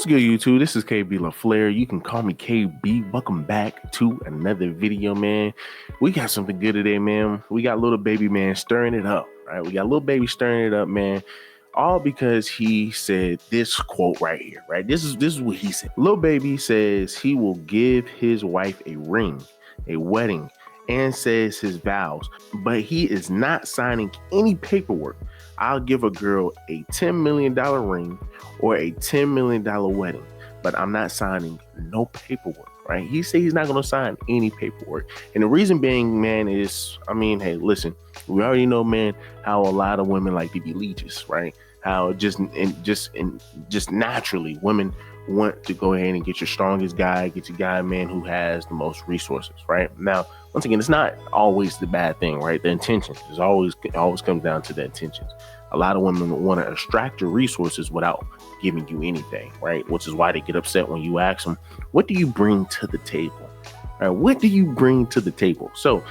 What's good, YouTube? This is KB LaFleur. You can call me KB. Welcome back to another video, man. We got something good today, man. We got little baby man stirring it up, right? We got little baby stirring it up, man. All because he said this quote right here, right? This is what he said. Lil Baby says he will give his wife a ring, a wedding, and says his vows, but he is not signing any paperwork. I'll give a girl a $10 million ring or a $10 million wedding, but I'm not signing no paperwork, right? He said he's not going to sign any paperwork. And the reason being, man, is, hey, listen, we already know, man, how a lot of women like to be leeches, right? How just naturally women want to go ahead and get your strongest guy, get your guy, man, who has the most resources, right? Now, once again, it's not always the bad thing, right? The intentions is always comes down to the intentions. A lot of women want to extract your resources without giving you anything, right? Which is why they get upset when you ask them, what do you bring to the table? Right? What do you bring to the table? So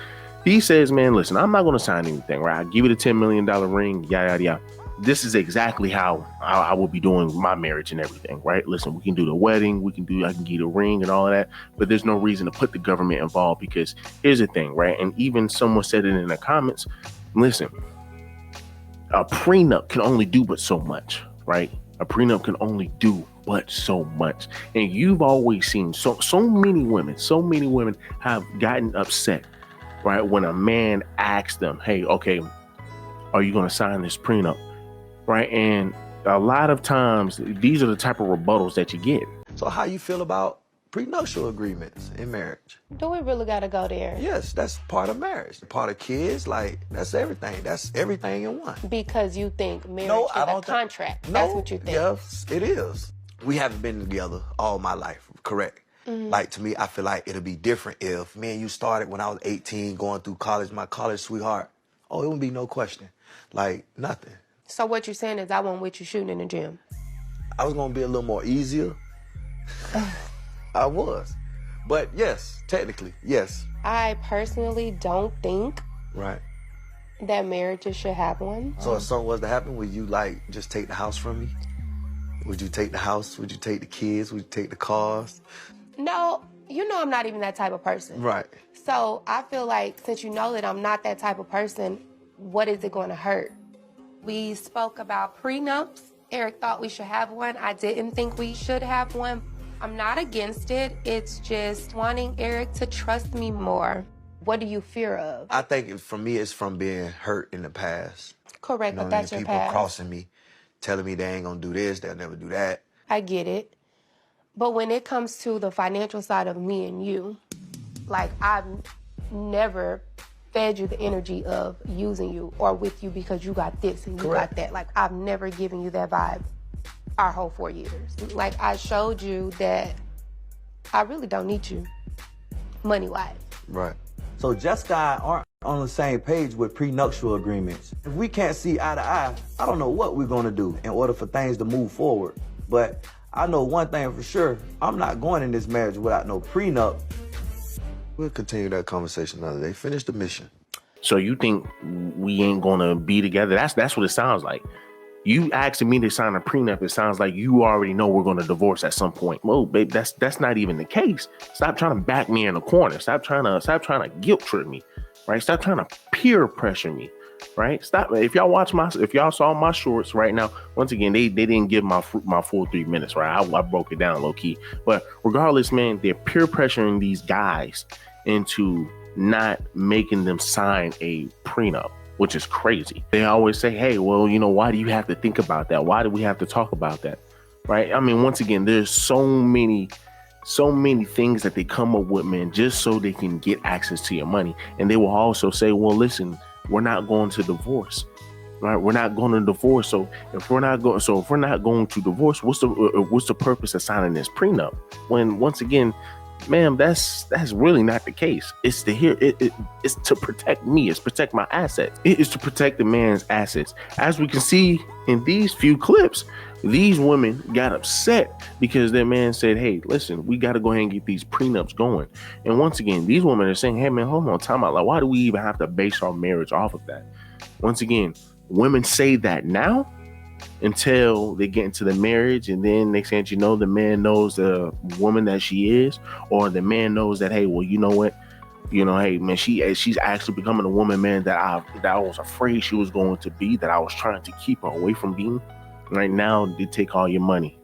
he says, man, listen, I'm not going to sign anything, right? I'll give it a $10 million ring, yada, yada, yada. This is exactly how I will be doing my marriage and everything, right? Listen, we can do the wedding, I can get a ring and all of that, but there's no reason to put the government involved, because here's the thing, right? And even someone said it in the comments, listen, a prenup can only do but so much, right? A prenup can only do but so much. And you've always seen so many women have gotten upset, right? When a man asks them, hey, okay, are you going to sign this prenup? Right. And a lot of times these are the type of rebuttals that you get. So how you feel about prenuptial agreements in marriage? Do we really got to go there? Yes, that's part of marriage. Part of kids, like, that's everything. That's everything in one. Because you think marriage is a contract. That's what you think. Yes, it is. We haven't been together all my life, correct? Mm-hmm. Like, to me, I feel like it'll be different if me and you started when I was 18, going through college, my college sweetheart. Oh, it wouldn't be no question. Like, nothing. So what you're saying is I wasn't with you shooting in the gym. I was going to be a little more easier. I was. But yes, technically, yes. I personally don't think right. that marriages should have one. So if something was to happen, would you, like, just take the house from me? Would you take the house? Would you take the kids? Would you take the cars? No, you know I'm not even that type of person. Right. So I feel like since you know that I'm not that type of person, what is it going to hurt? We spoke about prenups. Eric thought we should have one. I didn't think we should have one. I'm not against it. It's just wanting Eric to trust me more. What do you fear of? I think for me, it's from being hurt in the past. Correct, but that's your people past. Crossing me, telling me they ain't gonna do this, they'll never do that. I get it. But when it comes to the financial side of me and you, like, I've never fed you the energy of using you or with you because you got this and you got that. Like, I've never given you that vibe our whole 4 years. Like, I showed you that I really don't need you money-wise. Right. So Jessica and I aren't on the same page with prenuptial agreements. If we can't see eye to eye, I don't know what we're gonna do in order for things to move forward. But I know one thing for sure, I'm not going in this marriage without no prenup. We'll continue that conversation another day. Finish the mission. So you think we ain't gonna be together? That's what it sounds like. You asking me to sign a prenup, it sounds like you already know we're gonna divorce at some point. Well, babe, that's not even the case. Stop trying to back me in a corner. Stop trying to guilt trip me, right? Stop trying to peer pressure me, right? Stop. If y'all saw my shorts right now, once again, they didn't give my full 3 minutes, right? I broke it down low key. But regardless, man, they're peer pressuring these guys into not making them sign a prenup, which is crazy. They always say, hey, well, why do you have to think about that? Why do we have to talk about that? Right? Once again, there's so many things that they come up with, man, just so they can get access to your money. And they will also say, well, listen, we're not going to divorce, right? We're not going to divorce. So if we're not going to divorce, what's the purpose of signing this prenup? When once again, ma'am, that's really not the case. It's it's to protect me. It's protect my assets. It is to protect the man's assets. As we can see in these few clips, these women got upset because their man said, hey, listen, we got to go ahead and get these prenups going. And once again, these women are saying, hey, man, hold on, time out. Like, why do we even have to base our marriage off of that? Once again, women say that now, until they get into the marriage, and then next thing you know, the man knows the woman that she is, or the man knows that, hey, well, you know what, hey man, she's actually becoming a woman, man, that I was afraid she was going to be, that I was trying to keep her away from being. Right now, they take all your money.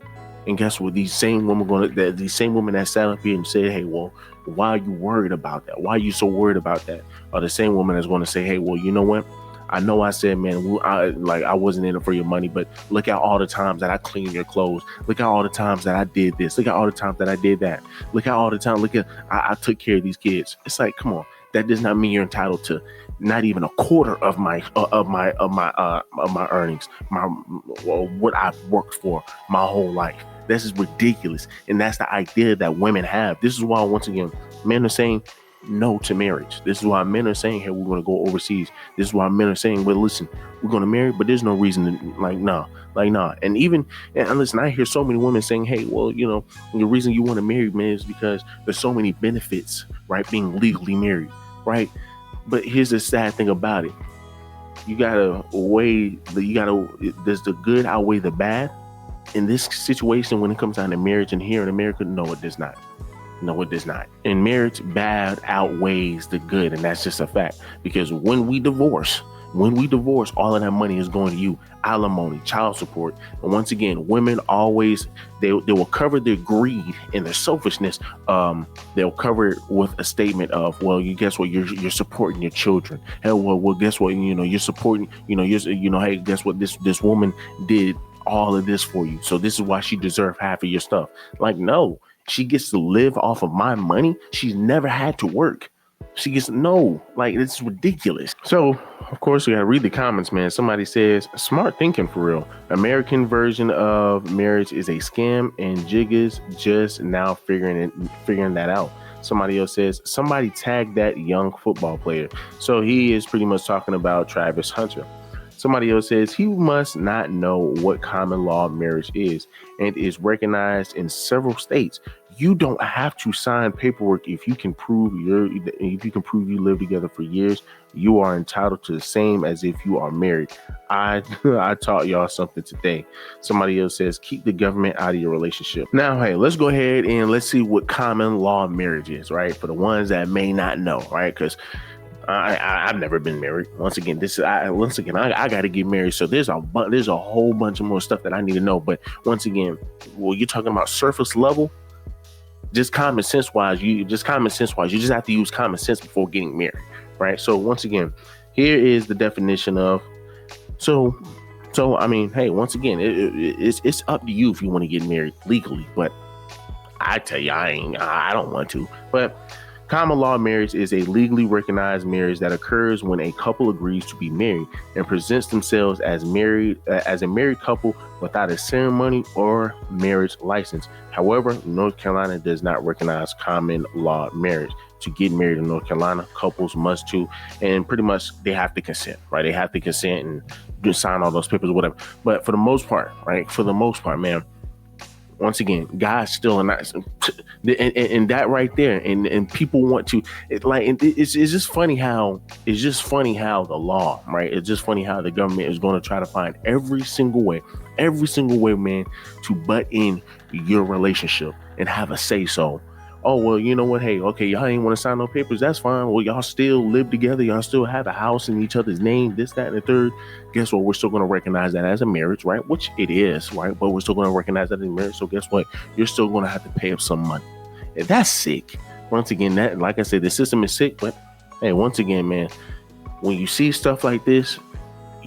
And guess what? These same women that sat up here and said, hey, well, why are you worried about that? Why are you so worried about that? Are the same woman that's going to say, hey, well, you know what? I know I said, man, I wasn't in it for your money, but look at all the times that I cleaned your clothes. Look at all the times that I did this. Look at all the times that I did that. Look at all the time. I took care of these kids. It's like, come on. That does not mean you're entitled to not even a quarter of my earnings, what I've worked for my whole life. This is ridiculous. And that's the idea that women have. This is why, once again, men are saying no to marriage. This is why men are saying, hey, we're going to go overseas. This is why men are saying, well, listen, we're going to marry, but there's no reason to, nah. And listen, I hear so many women saying, hey, well, the reason you want to marry, man, is because there's so many benefits, right? Being legally married, right? But here's the sad thing about it. Does the good outweigh the bad? In this situation, when it comes down to marriage and here in America, no, it does not. No, it does not. In marriage, bad outweighs the good. And that's just a fact. Because when we divorce, all of that money is going to you. Alimony, child support. And once again, women always, they will cover their greed and their selfishness. They'll cover it with a statement of, well, guess what? You're supporting your children. Hey, well, guess what? You're supporting, hey, guess what? This woman did all of this for you. So this is why she deserves half of your stuff. Like, no, she gets to live off of my money. She's never had to work. She gets it's ridiculous. So, of course, we got to read the comments, man. Somebody says, smart thinking for real. American version of marriage is a scam, and Jigga's just now figuring that out. Somebody else says, somebody tagged that young football player. So he is pretty much talking about Travis Hunter. Somebody else says, he must not know what common law marriage is and is recognized in several states. You don't have to sign paperwork if you can prove you live together for years. You are entitled to the same as if you are married. I taught y'all something today. Somebody else says, keep the government out of your relationship. Now, hey, let's go ahead and let's see what common law marriage is, right? For the ones that may not know, right? Because I've never been married. Once again, I got to get married. So there's a whole bunch of more stuff that I need to know. But once again, you're talking about surface level. Just common sense wise, you just have to use common sense before getting married, right? So once again, here is the definition of so I mean, hey, once again, it's up to you if you want to get married legally, but I tell you, I don't want to. But common law marriage is a legally recognized marriage that occurs when a couple agrees to be married and presents themselves as a married couple without a ceremony or marriage license. However, North Carolina does not recognize common law marriage. To get married in North Carolina, couples must and pretty much they have to consent, right? They have to consent and just sign all those papers or whatever. But for the most part, man, once again, God's still not, and that right there, and people want to, it's just funny how the law, right? It's just funny how the government is going to try to find every single way, man, to butt in your relationship and have a say so. Oh, well, you know what? Hey, okay, y'all ain't want to sign no papers. That's fine. Well, y'all still live together. Y'all still have a house in each other's name, this, that, and the third. Guess what? We're still going to recognize that as a marriage, right? Which it is, right? But we're still going to recognize that as a marriage. So guess what? You're still going to have to pay up some money. And that's sick. Once again, that, like I said, the system is sick. But hey, once again, man, when you see stuff like this,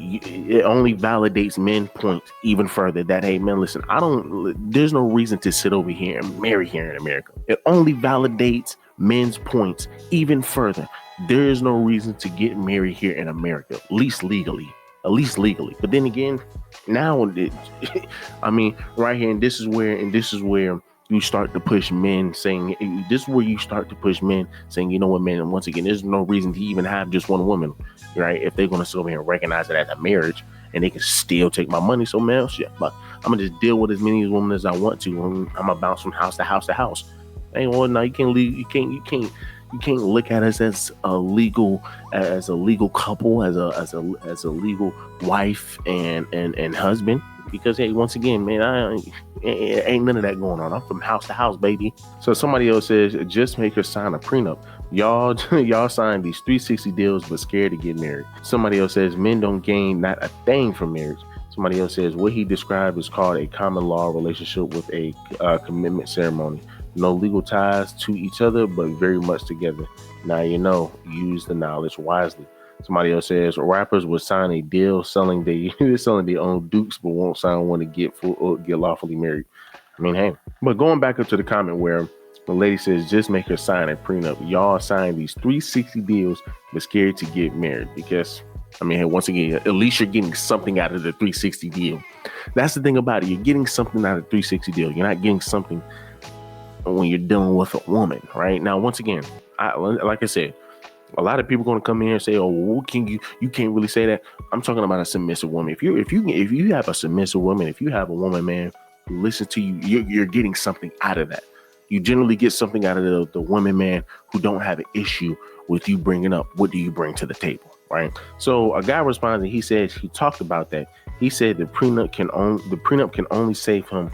it only validates men's points even further that, hey, man, listen, there's no reason to sit over here and marry here in America. It only validates men's points even further. There is no reason to get married here in America, at least legally. But then again, now, I mean, right here, and this is where you start to push men saying, you know what, man, and once again, there's no reason to even have just one woman, right? If they're going to sit over here and recognize it as a marriage and they can still take my money. So, man, shit, but I'm going to just deal with as many women as I want to. I'm going to bounce from house to house to house. Hey, well, no, you can't look at us as a legal couple, as a legal wife and husband. because hey, once again, man, ain't none of that going on. I'm from house to house, baby. So somebody else says, just make her sign a prenup. Y'all sign these 360 deals but scared to get married. Somebody else says, men don't gain not a thing from marriage. Somebody else says, what he described is called a common law relationship with a commitment ceremony. No legal ties to each other, but very much together. Now you know, use the knowledge wisely. Somebody else says, rappers would sign a deal selling their own dukes, but won't sign one to get lawfully married. I mean, hey, but going back up to the comment where the lady says, just make her sign a prenup. Y'all sign these 360 deals, but scared to get married because, I mean, hey, once again, at least you're getting something out of the 360 deal. That's the thing about it. You're getting something out of the 360 deal. You're not getting something when you're dealing with a woman, right? Now, once again, like I said, a lot of people going to come in here and say, "Oh, well, you can't really say that." I'm talking about a submissive woman. If you have a submissive woman, if you have a woman, man, who listens to you, you're getting something out of that. You generally get something out of the women, man, who don't have an issue with you bringing up what do you bring to the table, right? So a guy responded. He said he talked about that. He said the prenup can only save him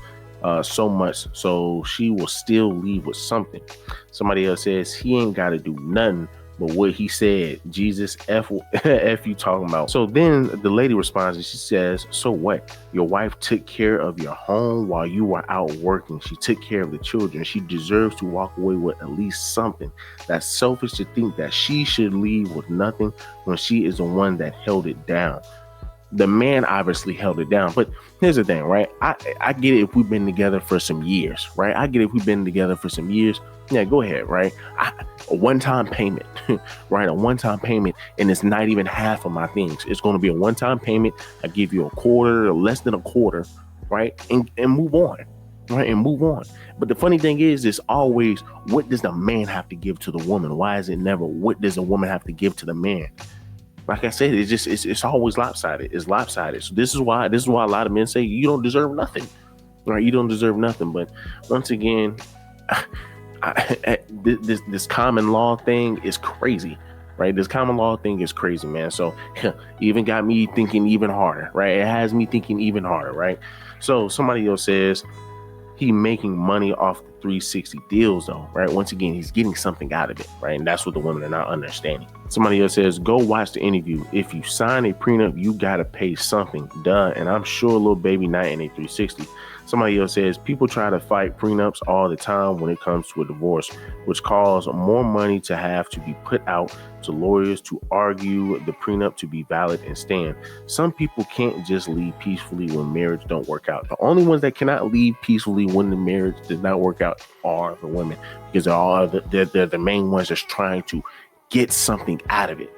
so much, so she will still leave with something. Somebody else says he ain't got to do nothing but what he said. Jesus, F you talking about. So then the lady responds and she says, so what? Your wife took care of your home while you were out working. She took care of the children. She deserves to walk away with at least something. That's selfish to think that she should leave with nothing when she is the one that held it down. The man obviously held it down. But here's the thing, right? I get it if we've been together for some years, right? I get it if we've been together for some years. Yeah, go ahead, right? A one-time payment, right? A one-time payment, and it's not even half of my things. It's going to be a one-time payment. I give you a quarter or less than a quarter, right? And move on, right? And move on. But the funny thing is, it's always, what does the man have to give to the woman? Why is it never, what does the woman have to give to the man? Like I said, it's always lopsided. It's lopsided. So this is why a lot of men say you don't deserve nothing, right? You don't deserve nothing. But once again, this common law thing is crazy, right? This common law thing is crazy, man. So even got me thinking even harder, right? It has me thinking even harder, right? So somebody else says he making money off the 360 deals though, right? Once again, he's getting something out of it, right? And that's what the women are not understanding. Somebody else says, go watch the interview. If you sign a prenup, you got to pay something. Duh. And I'm sure little baby not in a 360. Somebody else says, people try to fight prenups all the time when it comes to a divorce, which causes more money to have to be put out to lawyers to argue the prenup to be valid and stand. Some people can't just leave peacefully when marriage don't work out. The only ones that cannot leave peacefully when the marriage does not work out are the women, because they're the main ones that's trying to get something out of it.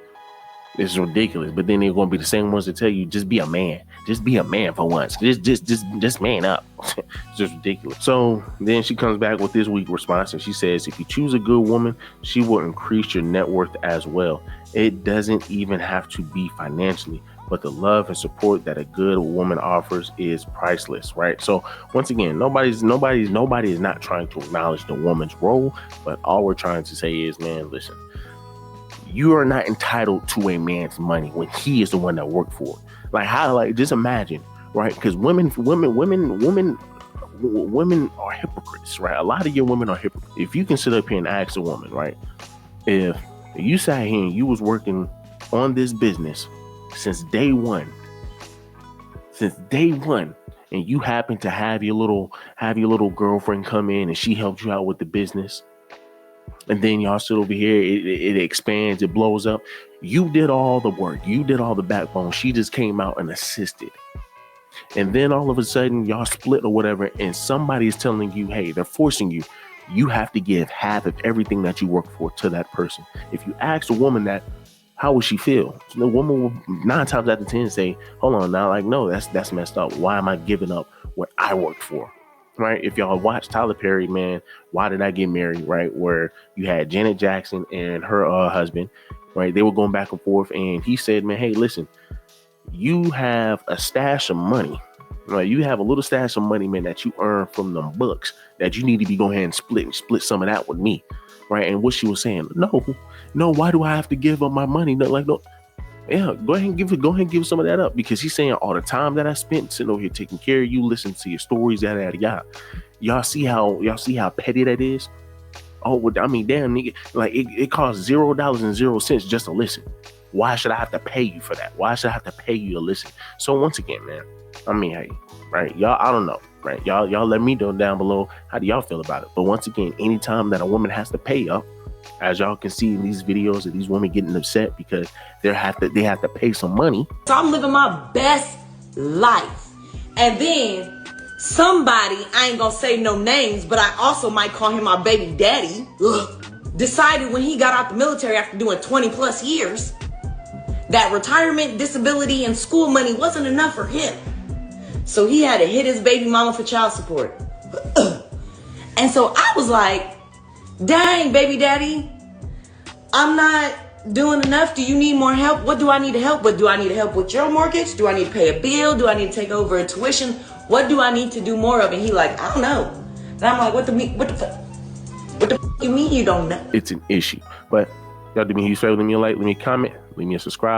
It's ridiculous. But then they're going to be the same ones that tell you, just be a man. Just be a man for once. Just man up. It's just ridiculous. So then she comes back with this week's response and she says, if you choose a good woman, she will increase your net worth as well. It doesn't even have to be financially, but the love and support that a good woman offers is priceless, right? So once again, nobody is not trying to acknowledge the woman's role, but all we're trying to say is, man, listen, you are not entitled to a man's money when he is the one that worked for it. Just imagine, right? Because women are hypocrites, right? A lot of your women are hypocrites. If you can sit up here and ask a woman, right? If you sat here and you was working on this business since day one, and you happen to have your little girlfriend come in and she helped you out with the business, and then y'all sit over here, it expands, it blows up. You did all the work. You did all the backbone. She just came out and assisted. And then all of a sudden, y'all split or whatever, and somebody is telling you, hey, they're forcing you. You have to give half of everything that you work for to that person. If you ask a woman that, how would she feel? The woman will 9 times out of 10 say, hold on now, like, no, that's messed up. Why am I giving up what I worked for? Right? If y'all watch Tyler Perry, man, Why Did I Get Married? Right? Where you had Janet Jackson and her husband, right? They were going back and forth, and he said, man, hey, listen, you have a stash of money, right? You have a little stash of money, man, that you earn from them books that you need to be going ahead and split some of that with me, right? And what she was saying, no, why do I have to give up my money? No, Yeah, go ahead and give some of that up, because he's saying all the time that I spent sitting over here taking care of you, listening to your stories, yada yada yada. Y'all see how petty that is? Oh, well, I mean, damn, nigga, like it costs $0.00 just to listen. Why should I have to pay you for that? Why should I have to pay you to listen? So once again, man, I mean, hey, right, y'all, I don't know, right? Y'all let me know down below. How do y'all feel about it? But once again, anytime that a woman has to pay up, as y'all can see in these videos of these women getting upset because they have to pay some money. So I'm living my best life. And then somebody, I ain't gonna say no names, but I also might call him my baby daddy, decided when he got out the military after doing 20 plus years that retirement, disability, and school money wasn't enough for him. So he had to hit his baby mama for child support. And so I was like, dang, baby daddy, I'm not doing enough. Do you need more help? What do I need to help with? Do I need to help with your mortgage? Do I need to pay a bill? Do I need to take over a tuition? What do I need to do more of? And he like, I don't know. And I'm like, what the you mean you don't know? It's an issue. But y'all do me a huge favor, leave me a like, leave me a comment, leave me a subscribe.